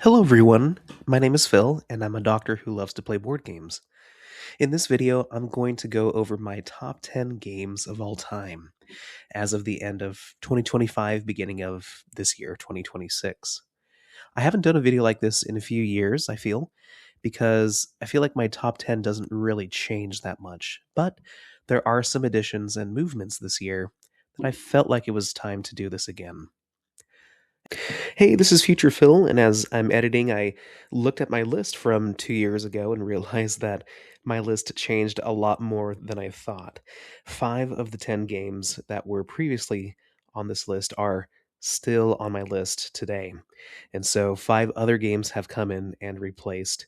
Hello everyone, my name is Phil, and I'm a doctor who loves to play board games. In this video, I'm going to go over my top 10 games of all time, as of the end of 2025, beginning of this year, 2026. I haven't done a video like this in a few years, I feel, because I feel like my top 10 doesn't really change that much, but there are some additions and movements this year that I felt like it was time to do this again. Hey, this is Future Phil, and as I'm editing, I looked at my list from 2 years ago and realized that my list changed a lot more than I thought. 5 of the 10 games that were previously on this list are still on my list today. And so 5 other games have come in and replaced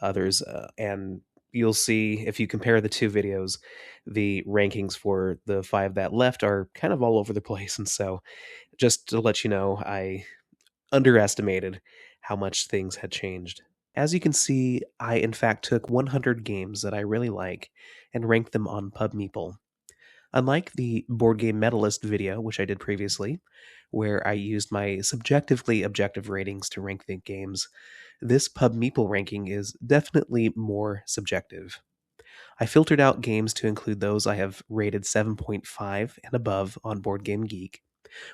others. And you'll see if you compare the two videos, the rankings for the 5 that left are kind of all over the place. And so just to let you know, I underestimated how much things had changed. As you can see, I in fact took 100 games that I really like and ranked them on PubMeeple. Unlike the Board Game Medalist video, which I did previously, where I used my subjectively objective ratings to rank the games, this PubMeeple ranking is definitely more subjective. I filtered out games to include those I have rated 7.5 and above on Board Game Geek,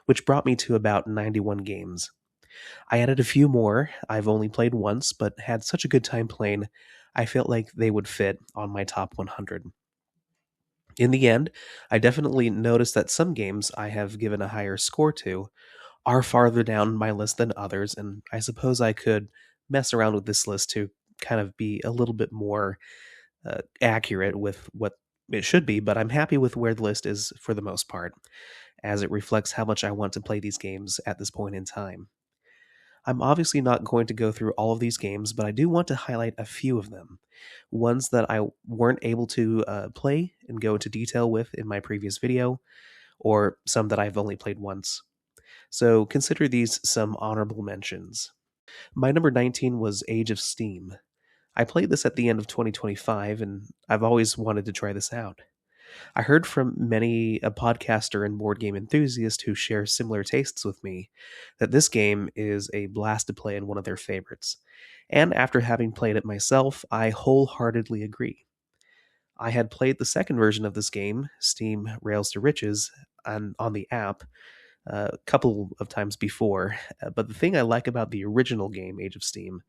which brought me to about 91 games. I added a few more I've only played once, but had such a good time playing, I felt like they would fit on my top 100. In the end, I definitely noticed that some games I have given a higher score to are farther down my list than others, and I suppose I could mess around with this list to kind of be a little bit more accurate with what it should be, but I'm happy with where the list is for the most part, as it reflects how much I want to play these games at this point in time. I'm obviously not going to go through all of these games, but I do want to highlight a few of them. Ones that I weren't able to play and go into detail with in my previous video, or some that I've only played once. So consider these some honorable mentions. My number 19 was Age of Steam. I played this at the end of 2025, and I've always wanted to try this out. I heard from many a podcaster and board game enthusiast who share similar tastes with me that this game is a blast to play and one of their favorites. And after having played it myself, I wholeheartedly agree. I had played the second version of this game, Steam Rails to Riches, on the app a couple of times before, but the thing I like about the original game, Age of Steam,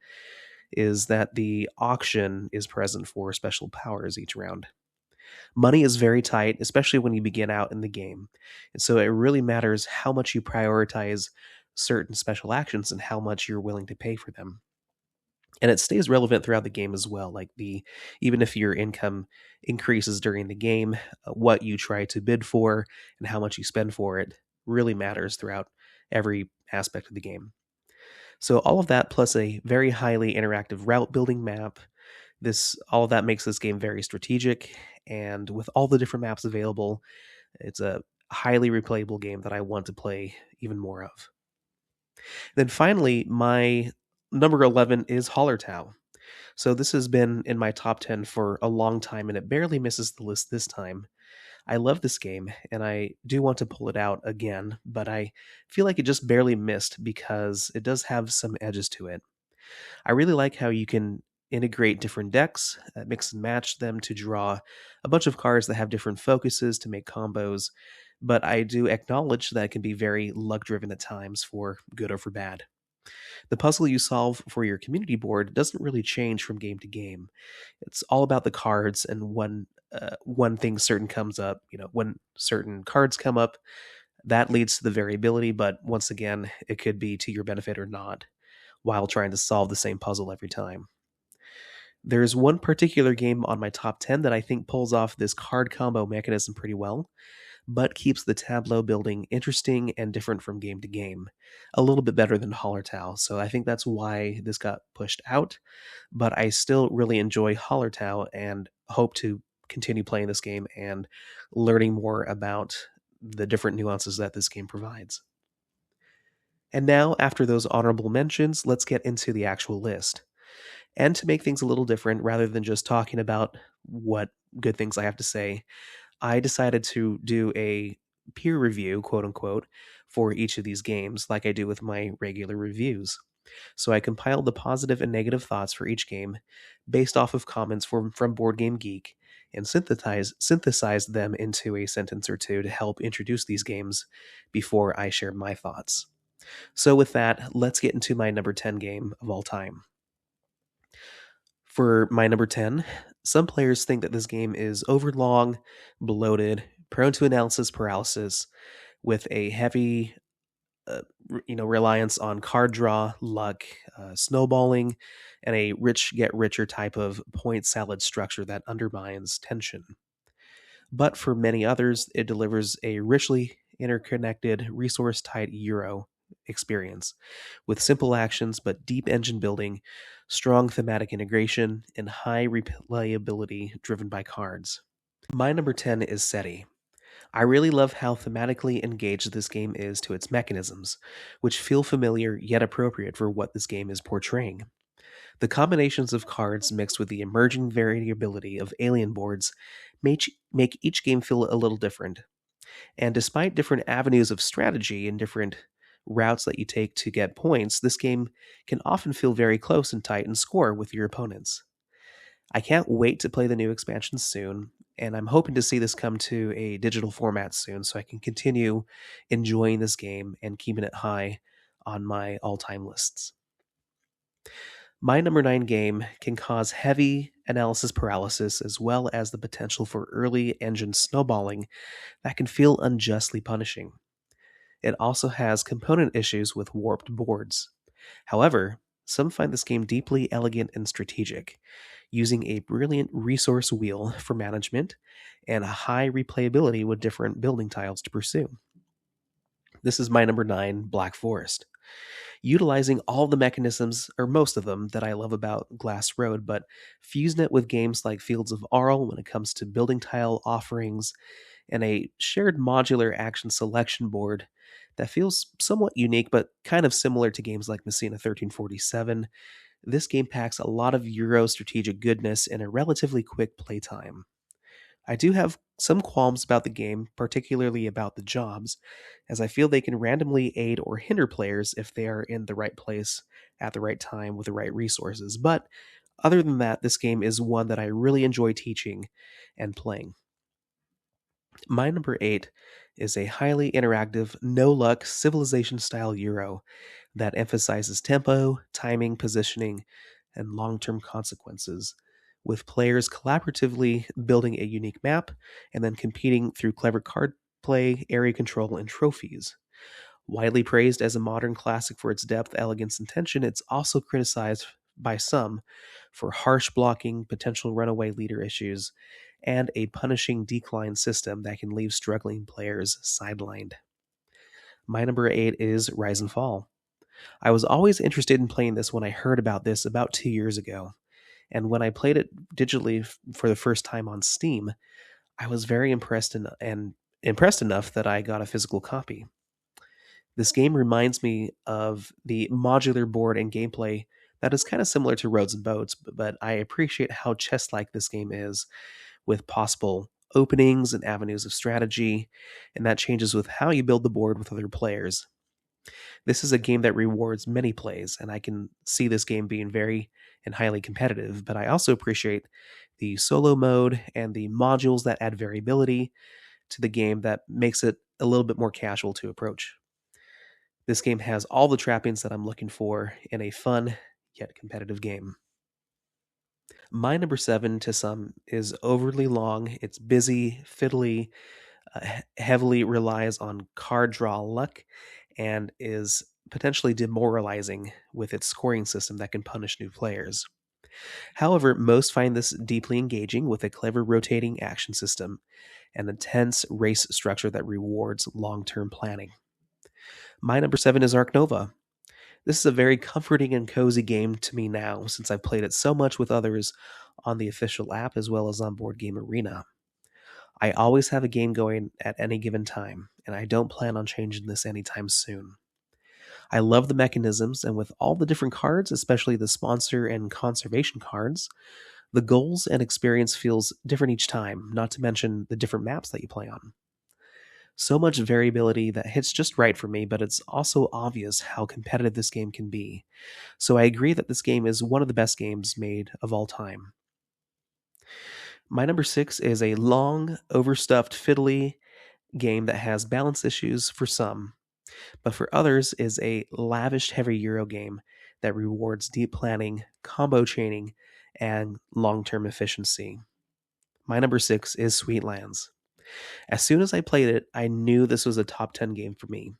is that the auction is present for special powers each round. Money is very tight, especially when you begin out in the game. And so it really matters how much you prioritize certain special actions and how much you're willing to pay for them. And it stays relevant throughout the game as well. Like the even if your income increases during the game, what you try to bid for and how much you spend for it really matters throughout every aspect of the game. So all of that plus a very highly interactive route building map, this all of that makes this game very strategic, and with all the different maps available, it's a highly replayable game that I want to play even more of. Then finally, my number 11 is Hallertau. So this has been in my top 10 for a long time, and it barely misses the list this time. I love this game, and I do want to pull it out again, but I feel like it just barely missed because it does have some edges to it. I really like how you can integrate different decks, mix and match them to draw a bunch of cards that have different focuses to make combos, but I do acknowledge that it can be very luck driven at times for good or for bad. The puzzle you solve for your community board doesn't really change from game to game. It's all about the cards, and when things certain comes up, when certain cards come up, that leads to the variability. But once again, it could be to your benefit or not, while trying to solve the same puzzle every time. There's one particular game on my top 10 that I think pulls off this card combo mechanism pretty well, but keeps the tableau building interesting and different from game to game. A little bit better than Hallertau, so I think that's why this got pushed out, but I still really enjoy Hallertau and hope to continue playing this game and learning more about the different nuances that this game provides. And now, after those honorable mentions, let's get into the actual list. And to make things a little different, rather than just talking about what good things I have to say, I decided to do a peer review, quote unquote, for each of these games, like I do with my regular reviews. So I compiled the positive and negative thoughts for each game based off of comments from Board Game Geek and synthesized them into a sentence or two to help introduce these games before I shared my thoughts. So with that, let's get into my number 10 game of all time. For my number 10, some players think that this game is overlong, bloated, prone to analysis paralysis, with a heavy reliance on card draw, luck, snowballing, and a rich get richer type of point salad structure that undermines tension. But for many others, it delivers a richly interconnected, resource tight Euro experience with simple actions but deep engine building, strong thematic integration, and high replayability driven by cards. My number 10 is SETI. I really love how thematically engaged this game is to its mechanisms, which feel familiar yet appropriate for what this game is portraying. The combinations of cards mixed with the emerging variability of alien boards make each game feel a little different. And despite different avenues of strategy and different routes that you take to get points, this game can often feel very close and tight in score with your opponents. I can't wait to play the new expansion soon, and I'm hoping to see this come to a digital format soon so I can continue enjoying this game and keeping it high on my all time lists. My number 9 game can cause heavy analysis paralysis as well as the potential for early engine snowballing that can feel unjustly punishing. It also has component issues with warped boards. However, some find this game deeply elegant and strategic, using a brilliant resource wheel for management and a high replayability with different building tiles to pursue. This is my number 9, Black Forest. Utilizing all the mechanisms, or most of them, that I love about Glass Road, but fusing it with games like Fields of Arle when it comes to building tile offerings, and a shared modular action selection board that feels somewhat unique but kind of similar to games like Messina 1347. This game packs a lot of Euro strategic goodness in a relatively quick playtime. I do have some qualms about the game, particularly about the jobs, as I feel they can randomly aid or hinder players if they are in the right place at the right time with the right resources. But other than that, this game is one that I really enjoy teaching and playing. My number 8 is a highly interactive, no luck, civilization style Euro that emphasizes tempo, timing, positioning, and long term consequences, with players collaboratively building a unique map and then competing through clever card play, area control, and trophies. Widely praised as a modern classic for its depth, elegance, and tension, it's also criticized by some for harsh blocking, potential runaway leader issues, and a punishing decline system that can leave struggling players sidelined. My number 8 is Rise and Fall. I was always interested in playing this when I heard about this about 2 years ago, and when I played it digitally for the first time on Steam, I was very and impressed enough that I got a physical copy. This game reminds me of the modular board and gameplay that is kind of similar to Roads and Boats, but I appreciate how chess like this game is, with possible openings and avenues of strategy, and that changes with how you build the board with other players. This is a game that rewards many plays, and I can see this game being very and highly competitive, but I also appreciate the solo mode and the modules that add variability to the game that makes it a little bit more casual to approach. This game has all the trappings that I'm looking for in a fun yet competitive game. My number 7 to some is overly long, it's busy, fiddly, heavily relies on card draw luck, and is potentially demoralizing with its scoring system that can punish new players. However, most find this deeply engaging with a clever rotating action system and a tense race structure that rewards long term planning. My number 7 is Ark Nova. This is a very comforting and cozy game to me now, since I've played it so much with others on the official app as well as on Board Game Arena. I always have a game going at any given time, and I don't plan on changing this anytime soon. I love the mechanisms, and with all the different cards, especially the sponsor and conservation cards, the goals and experience feels different each time, not to mention the different maps that you play on. So much variability that hits just right for me, but it's also obvious how competitive this game can be. So I agree that this game is one of the best games made of all time. My number 6 is a long, overstuffed, fiddly game that has balance issues for some, but for others is a lavish heavy Euro game that rewards deep planning, combo chaining, and long-term efficiency. My number 6 is Sweetlands. As soon as I played it, I knew this was a top 10 game for me.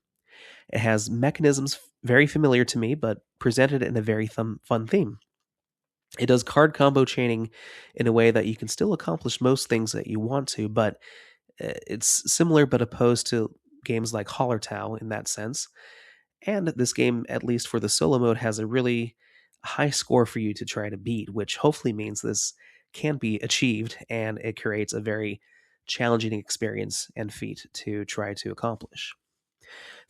It has mechanisms very familiar to me, but presented in a very fun theme. It does card combo chaining in a way that you can still accomplish most things that you want to, but it's similar but opposed to games like Hallertau in that sense. And this game, at least for the solo mode, has a really high score for you to try to beat, which hopefully means this can be achieved and it creates a very challenging experience and feat to try to accomplish.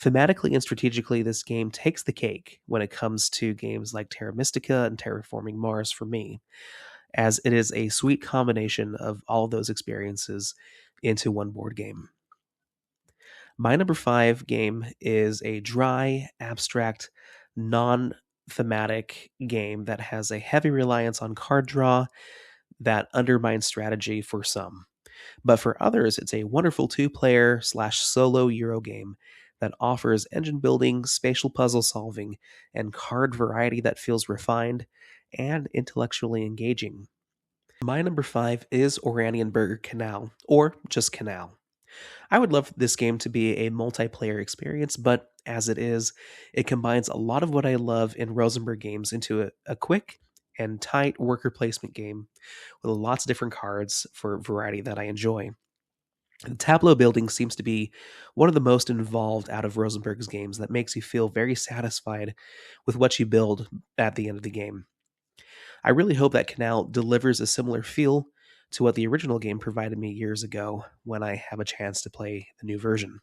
Thematically and strategically, this game takes the cake when it comes to games like Terra Mystica and Terraforming Mars for me, as it is a sweet combination of all of those experiences into one board game. My number 5 game is a dry, abstract, non thematic game that has a heavy reliance on card draw that undermines strategy for some. But for others, it's a wonderful 2-player / solo Euro game that offers engine building, spatial puzzle solving, and card variety that feels refined and intellectually engaging. My number 5 is Oranienburger Canal, or just Canal. I would love this game to be a multiplayer experience, but as it is, it combines a lot of what I love in Rosenberg games into a quick and tight worker placement game with lots of different cards for variety that I enjoy. The tableau building seems to be one of the most involved out of Rosenberg's games that makes you feel very satisfied with what you build at the end of the game. I really hope that Canal delivers a similar feel to what the original game provided me years ago when I have a chance to play the new version.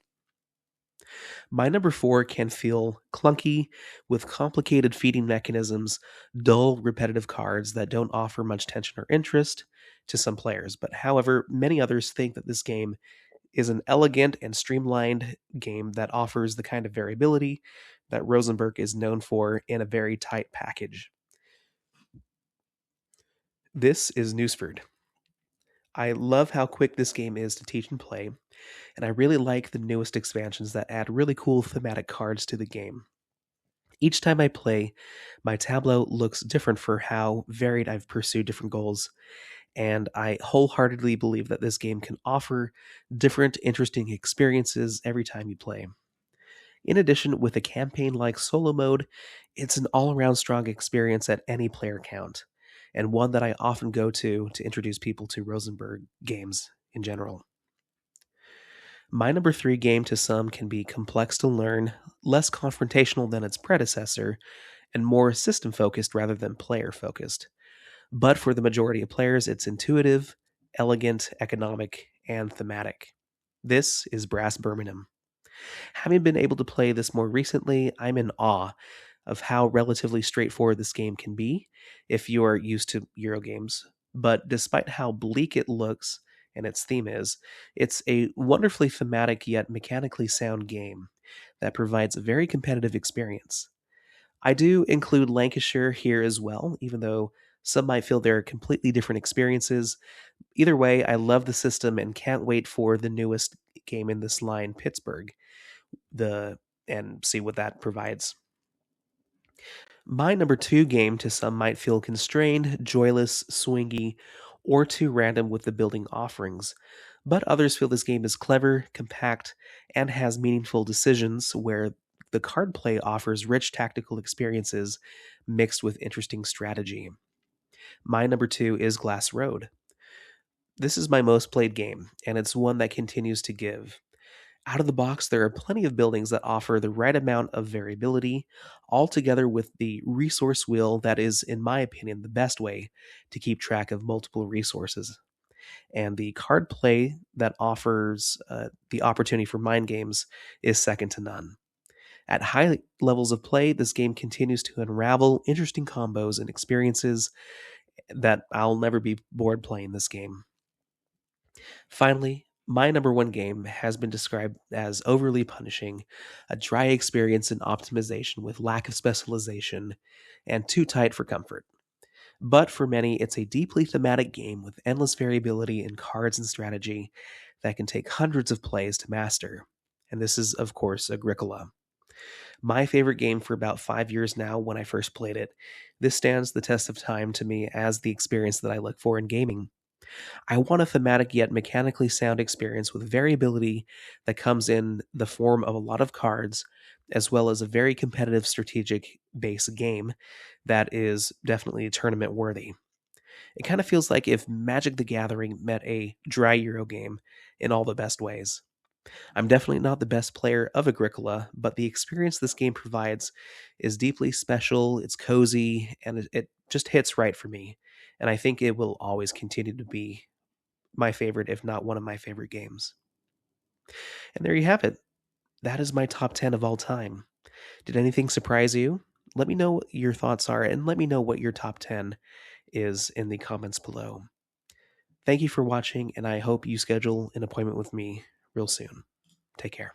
My number 4 can feel clunky with complicated feeding mechanisms, dull, repetitive cards that don't offer much tension or interest to some players. But however, many others think that this game is an elegant and streamlined game that offers the kind of variability that Rosenberg is known for in a very tight package. This is Newsford. I love how quick this game is to teach and play, and I really like the newest expansions that add really cool thematic cards to the game. Each time I play, my tableau looks different for how varied I've pursued different goals, and I wholeheartedly believe that this game can offer different, interesting experiences every time you play. In addition, with a campaign like solo mode, it's an all around strong experience at any player count, and one that I often go to introduce people to Rosenberg games in general. My number 3 game to some can be complex to learn, less confrontational than its predecessor, and more system focused rather than player focused. But for the majority of players, it's intuitive, elegant, economic, and thematic. This is Brass Birmingham. Having been able to play this more recently, I'm in awe of how relatively straightforward this game can be if you are used to Euro games. But despite how bleak it looks and its theme is, it's a wonderfully thematic yet mechanically sound game that provides a very competitive experience. I do include Lancashire here as well, even though some might feel they're completely different experiences. Either way, I love the system and can't wait for the newest game in this line, Pittsburgh, and see what that provides. My number 2 game to some might feel constrained, joyless, swingy, or too random with the building offerings, but others feel this game is clever, compact, and has meaningful decisions where the card play offers rich tactical experiences mixed with interesting strategy. My number 2 is Glass Road. This is my most played game, and it's one that continues to give. Out of the box, there are plenty of buildings that offer the right amount of variability, all together with the resource wheel that is, in my opinion, the best way to keep track of multiple resources. And the card play that offers the opportunity for mind games is second to none. At high levels of play, this game continues to unravel interesting combos and experiences that I'll never be bored playing this game. Finally, My number one game has been described as overly punishing, a dry experience in optimization with lack of specialization, and too tight for comfort. But for many, it's a deeply thematic game with endless variability in cards and strategy that can take hundreds of plays to master. And this is, of course, Agricola. My favorite game for about 5 years now when I first played it. This stands the test of time to me as the experience that I look for in gaming. I want a thematic yet mechanically sound experience with variability that comes in the form of a lot of cards, as well as a very competitive strategic base game that is definitely tournament worthy. It kind of feels like if Magic the Gathering met a dry Euro game in all the best ways. I'm definitely not the best player of Agricola, but the experience this game provides is deeply special, it's cozy, and it just hits right for me. And I think it will always continue to be my favorite, if not one of my favorite games. And there you have it. That is my top 10 of all time. Did anything surprise you? Let me know what your thoughts are, and let me know what your top 10 is in the comments below. Thank you for watching, and I hope you schedule an appointment with me real soon. Take care.